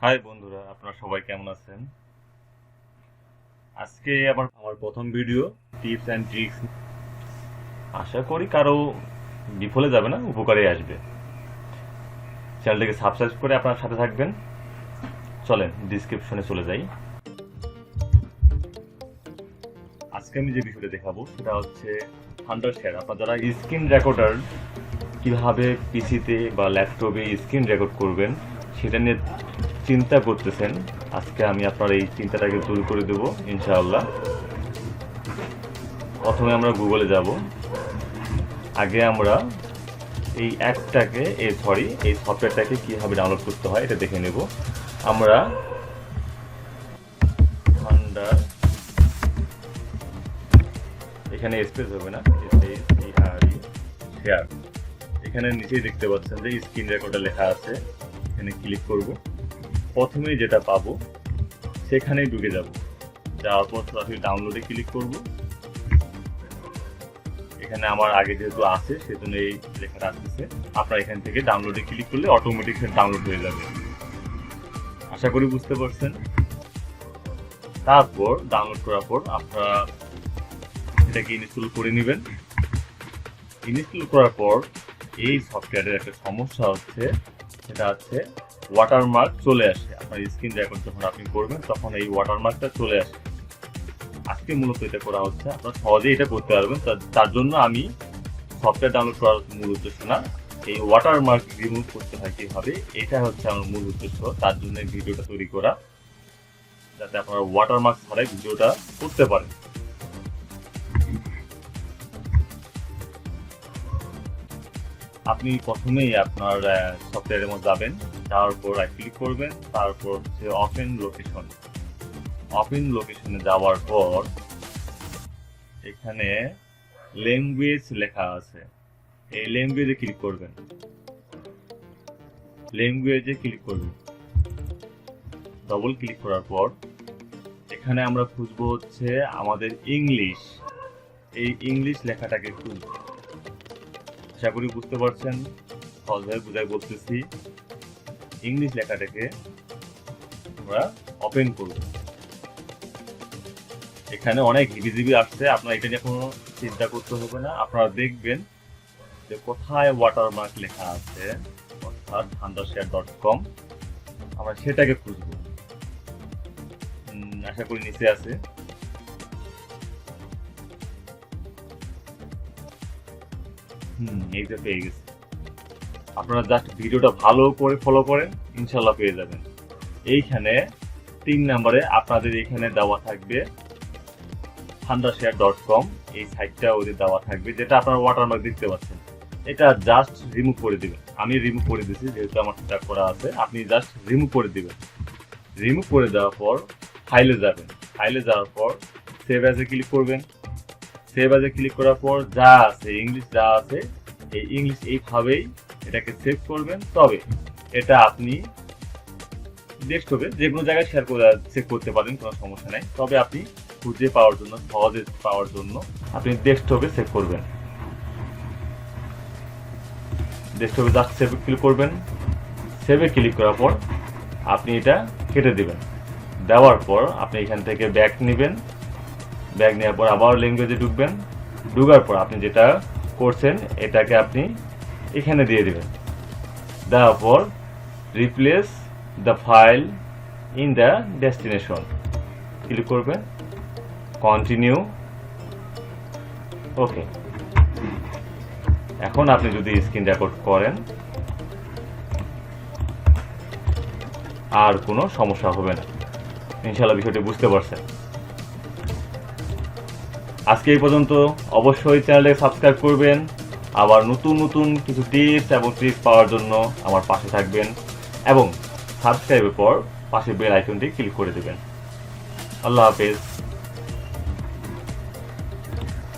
High বন্ধুরা, আপনারা সবাই কেমন আছেন? আজকে আমার প্রথম ভিডিও টিপস অ্যান্ড ট্রিক্স। আশা করি কারো বিফলে যাবে না, উপকারে আসবে। চ্যানেলটাকে সাবস্ক্রাইব করে আপনার সাথে থাকবেন। চলেন ডিসক্রিপশনে চলে যাই। আজকে আমি যে বিষয়টা দেখাবো সেটা হচ্ছে থান্ডার শেয়ার। আপনার যারা স্ক্রিন রেকর্ডার কিভাবে পিসিতে বা ল্যাপটপে স্ক্রিন রেকর্ড করবেন সেটা নিয়ে চিন্তা করতেছেন, আজকে আমি আপনার এই চিন্তাটাকে দূর করে দেব ইনশাআল্লাহ। প্রথমে আমরা গুগলে যাব। আগে আমরা এই অ্যাপটাকে এই সফটওয়্যারটাকে কীভাবে ডাউনলোড করতে হয় এটা দেখে নেব। আমরা থান্ডার, এখানে স্পেস হবে না, শেয়ার, এখানে নিচেই দেখতে পাচ্ছেন যে স্ক্রিন রেকর্ডার লেখা আছে। এখানে ক্লিক করব। প্রথমে যেটা পাবো সেখানেই ঢুকে যাব। যাওয়ার পর সরাসরি ডাউনলোডে ক্লিক করব। এখানে আমার আগে যেহেতু আছে সেজন্য এই লেখাটা আসতেছে। আপনারা এখান থেকে ডাউনলোডে ক্লিক করলে অটোমেটিক ডাউনলোড হয়ে যাবে। আশা করি বুঝতে পারছেন। তারপর ডাউনলোড করার পর আপনারা এটাকে ইনস্টল করে নেবেন। ইনস্টল করার পর এই সফটওয়্যারের একটা সমস্যা হচ্ছে, সেটা হচ্ছে ওয়াটারমার্ক চলে আসে। আপনার স্ক্রিন রেকর্ড যখন আপনি করবেন তখন এই ওয়াটারমার্কটা চলে আসে। আজকে মূলত এটা করা হচ্ছে, আপনারা সহজেই এটা করতে পারবেন। তার জন্য আমি সফটওয়্যার ডাউনলোড করার মূল উদ্দেশ্য না, এই ওয়াটারমার্ক রিমুভ করতে হয় কীভাবে, এটা হচ্ছে আমার মূল উদ্দেশ্য। তার জন্য এই ভিডিওটা তৈরি করা, যাতে আপনারা ওয়াটারমার্ক ছাড়াই ভিডিওটা করতে পারেন। আপনি প্রথমেই আপনার সফটওয়্যারের মধ্যে যাবেন, যাওয়ার পর ক্লিক করবেন। তারপর হচ্ছে ওপেন লোকেশন। ওপেন লোকেশনে যাওয়ার পর এখানে ল্যাঙ্গুয়েজ লেখা আছে, এই ল্যাঙ্গুয়েজে ক্লিক করবেন। ল্যাঙ্গুয়েজে ক্লিক করবেন, ডবল ক্লিক করার পর এখানে আমরা খুঁজবো হচ্ছে আমাদের ইংলিশ। এই ইংলিশ লেখাটাকে খুঁজবো। আশা করি বুঝতে পারছেন, সহজভাবে বুঝাই বলতেছি। ইংলিশ লেখাটাকে আমরা ওপেন করব। এখানে অনেক হিবিজিবি আসছে, আপনার এটা নিয়ে কোনো চিন্তা করতে হবে না। আপনারা দেখবেন যে কোথায় ওয়াটারমার্ক লেখা আছে, অর্থাৎ thundershare.com, আমরা সেটাকে খুঁজব। আশা করি নিচে আছে। এই যে পেয়ে গেছে। আপনারা জাস্ট ভিডিওটা ভালো করে ফলো করেন, ইনশাল্লাহ পেয়ে যাবেন। এইখানে 3 নম্বরে আপনাদের এখানে দেওয়া থাকবে thundershare.com, এই সাইটটা ওদের দেওয়া থাকবে, যেটা আপনারা ওয়াটারমার্ক দেখতে পাচ্ছেন। এটা জাস্ট রিমুভ করে দিবেন। আমি রিমুভ করে দিচ্ছি যেহেতু আমার সেটা করা আছে। আপনি জাস্ট রিমুভ করে দিবেন। রিমুভ করে দেওয়ার পর ফাইলে যাবেন। ফাইলে যাওয়ার পর সেভ অ্যাজে ক্লিক করবেন। সেভ অ্যাজে ক্লিক করার পর যা আছে ইংলিশ, যা আছে এই ইংলিশ এইভাবেই এটাকে সেভ করবেন। তবে এটা আপনি ডেস্কটপে যে কোনো জায়গায় সেভ করতে পারেন, কোনো সমস্যা নেই। তবে আপনি খুঁজে পাওয়ার জন্য, সহজে পাওয়ার জন্য আপনি ডেস্কটপে সেভ করবেন। ডেস্কটপে জাস্ট সেভে ক্লিক করবেন। সেভে ক্লিক করার পর আপনি এটা কেটে দেবেন। দেওয়ার পর আপনি এখান থেকে ব্যাক নেবেন। ব্যাক নেওয়ার পর আবার ল্যাঙ্গুয়েজে ঢুকবেন। ঢুকার পর আপনি যেটা করছেন এটাকে আপনি এখানে দিয়ে দেবেন। দেওয়ার পর replace the file in the destination click করবেন। কন্টিনিউ। ওকে, এখন আপনি যদি স্ক্রিন রেকর্ড করেন আর কোনো সমস্যা হবে না। ইনশাআল্লাহ বিষয়টি বুঝতে পারছেন। আজকে এই পর্যন্ত। অবশ্যই চ্যানেলটাকে সাবস্ক্রাইব করবেন। আবার নতুন নতুন কিছু টিপস এবং ট্রিক্স পাওয়ার জন্য আমার পাশে থাকবেন এবং সাবস্ক্রাইবের পর পাশে বেল আইকনটি ক্লিক করে দেবেন। আল্লাহ হাফেজ।